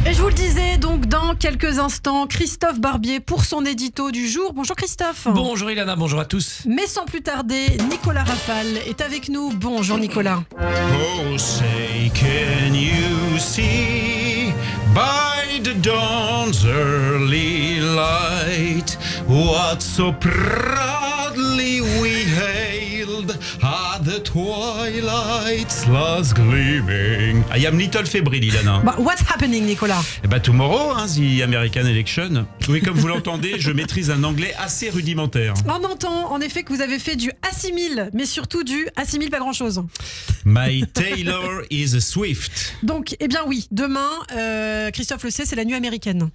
Et je vous le disais, donc dans quelques instants, Christophe Barbier pour son édito du jour. Bonjour Christophe. Bonjour Ilana, bonjour à tous. Mais sans plus tarder, Nicolas Rafale est avec nous. Bonjour Nicolas. Oh, say, can you see by the dawn's early light what so proudly we hailed at the twilight's last gleaming? I am little febrile, Ilana. What's happening, Nicolas? Tomorrow, the American election. Oui, comme vous l'entendez, je maîtrise un anglais assez rudimentaire. On entend en effet que vous avez fait du assimile, mais surtout du assimile pas grand-chose. My tailor is a Swift. Donc, eh bien oui, demain, Christophe le sait, c'est la nuit américaine.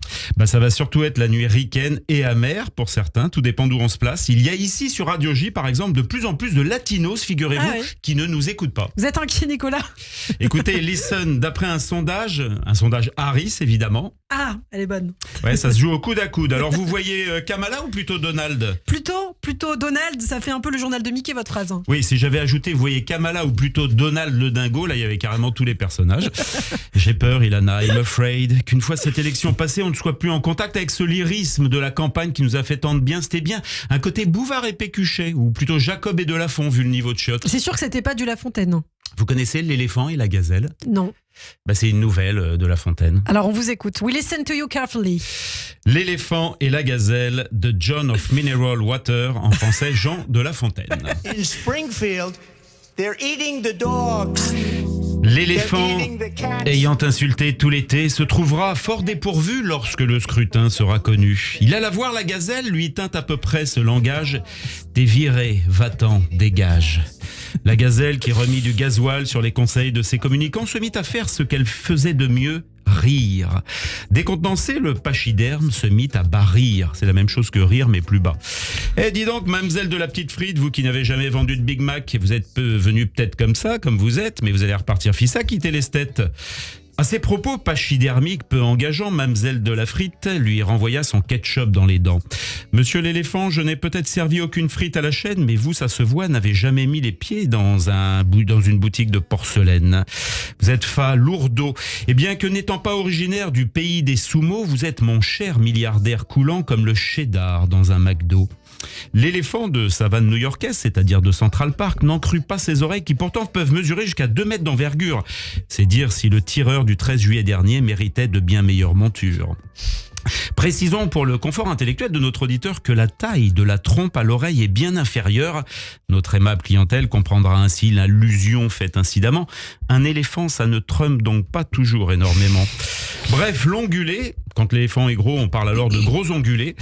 Ça va surtout être la nuit ricaine et amère pour certains, tout dépend d'où on se place. Il y a ici sur Radio J, par exemple, de plus en plus de latinos, figurez-vous, qui ne nous écoutent pas. Vous êtes inquiet, Nicolas? Écoutez, listen, d'après un sondage Harris, évidemment. Ah, elle est bonne. Ouais, ça se joue au coude à coude. Alors vous voyez Kamala ou plutôt Donald? Plutôt Donald, ça fait un peu le journal de Mickey, votre phrase. Oui, si j'avais ajouté, vous voyez Kamala ou plutôt Donald le dingo, là il y avait carrément tous les personnages. J'ai peur, Ilana, I'm afraid qu'une fois cette élection passée, on ne soit plus en contact avec ce lyrisme de la campagne qui nous a fait tant de bien. C'était bien un côté Bouvard et Pécuchet, ou plutôt Jacob et Delafont, vu le niveau de chiottes. C'est sûr que c'était pas du La Fontaine. Vous connaissez l'éléphant et la gazelle? Non. C'est une nouvelle de La Fontaine. Alors on vous écoute. We listen to you carefully. L'éléphant et la gazelle de John of Mineral Water, en français Jean de La Fontaine. In Springfield, they're eating the dogs. L'éléphant, ayant insulté tout l'été, se trouvera fort dépourvu lorsque le scrutin sera connu. Il alla voir la gazelle, lui tint à peu près ce langage: t'es viré, va-t'en, dégage. La gazelle, qui remit du gasoil sur les conseils de ses communicants, se mit à faire ce qu'elle faisait de mieux: rire. Décontenancé, le pachyderme se mit à bas rire. C'est la même chose que rire, mais plus bas. Dis donc, mademoiselle de la petite frite, vous qui n'avez jamais vendu de Big Mac, vous êtes venu peut-être comme ça, comme vous êtes, mais vous allez repartir fissa, quitter l'esthète. À ces propos pachydermiques peu engageants, mademoiselle de la frite lui renvoya son ketchup dans les dents. Monsieur l'éléphant, je n'ai peut-être servi aucune frite à la chaîne, mais vous, ça se voit, n'avez jamais mis les pieds dans une boutique de porcelaine. Vous êtes lourdeau. Et bien que n'étant pas originaire du pays des sumo, vous êtes mon cher milliardaire coulant comme le cheddar dans un McDo. L'éléphant de savane new-yorkaise, c'est-à-dire de Central Park, n'en crut pas ses oreilles qui pourtant peuvent mesurer jusqu'à 2 mètres d'envergure. C'est dire si le tireur du 13 juillet dernier méritait de bien meilleures montures. Précisons pour le confort intellectuel de notre auditeur que la taille de la trompe à l'oreille est bien inférieure. Notre aimable clientèle comprendra ainsi l'allusion faite incidemment. Un éléphant, ça ne trompe donc pas toujours énormément. Bref, l'ongulé, quand l'éléphant est gros, on parle alors de gros ongulé.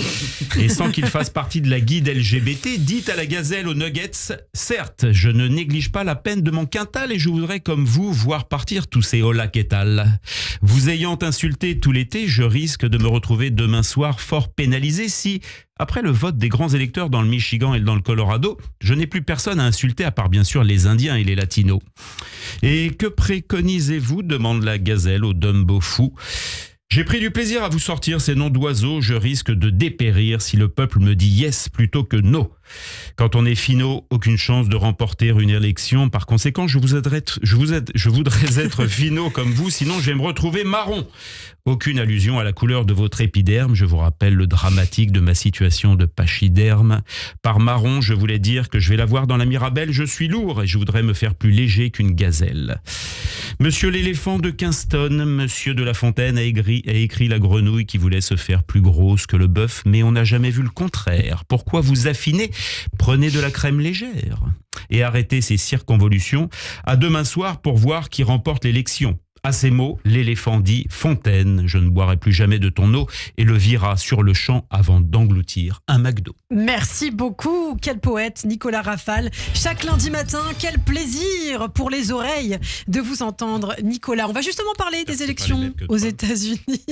Et sans qu'il fasse partie de la guide LGBT, dites à la gazelle aux nuggets: certes, je ne néglige pas la peine de mon quintal et je voudrais comme vous voir partir tous ces hola qu'étal. Vous ayant insulté tout l'été, je risque de me retrouver demain soir fort pénalisé si, après le vote des grands électeurs dans le Michigan et dans le Colorado, je n'ai plus personne à insulter à part bien sûr les Indiens et les Latinos. Et que préconisez-vous, demande la gazelle au Dumbo fou. J'ai pris du plaisir à vous sortir ces noms d'oiseaux, je risque de dépérir si le peuple me dit yes plutôt que no. Quand on est finot, aucune chance de remporter une élection. Par conséquent, je voudrais être finot comme vous, sinon je vais me retrouver marron. Aucune allusion à la couleur de votre épiderme. Je vous rappelle le dramatique de ma situation de pachyderme. Par marron, je voulais dire que je vais la voir dans la Mirabelle. Je suis lourd et je voudrais me faire plus léger qu'une gazelle. Monsieur l'éléphant de Kingston, monsieur de La Fontaine a écrit la grenouille qui voulait se faire plus grosse que le bœuf, mais on n'a jamais vu le contraire. Pourquoi vous affiner? Prenez de la crème légère et arrêtez ces circonvolutions. À demain soir pour voir qui remporte l'élection. À ces mots, l'éléphant dit: Fontaine, je ne boirai plus jamais de ton eau, et le vira sur le champ avant d'engloutir un McDo. Merci beaucoup, quel poète, Nicolas Rafale. Chaque lundi matin, quel plaisir pour les oreilles de vous entendre, Nicolas. On va justement parler des élections aux États-Unis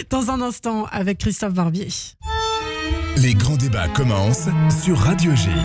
dans un instant avec Christophe Barbier. Les grands débats commencent sur Radio J.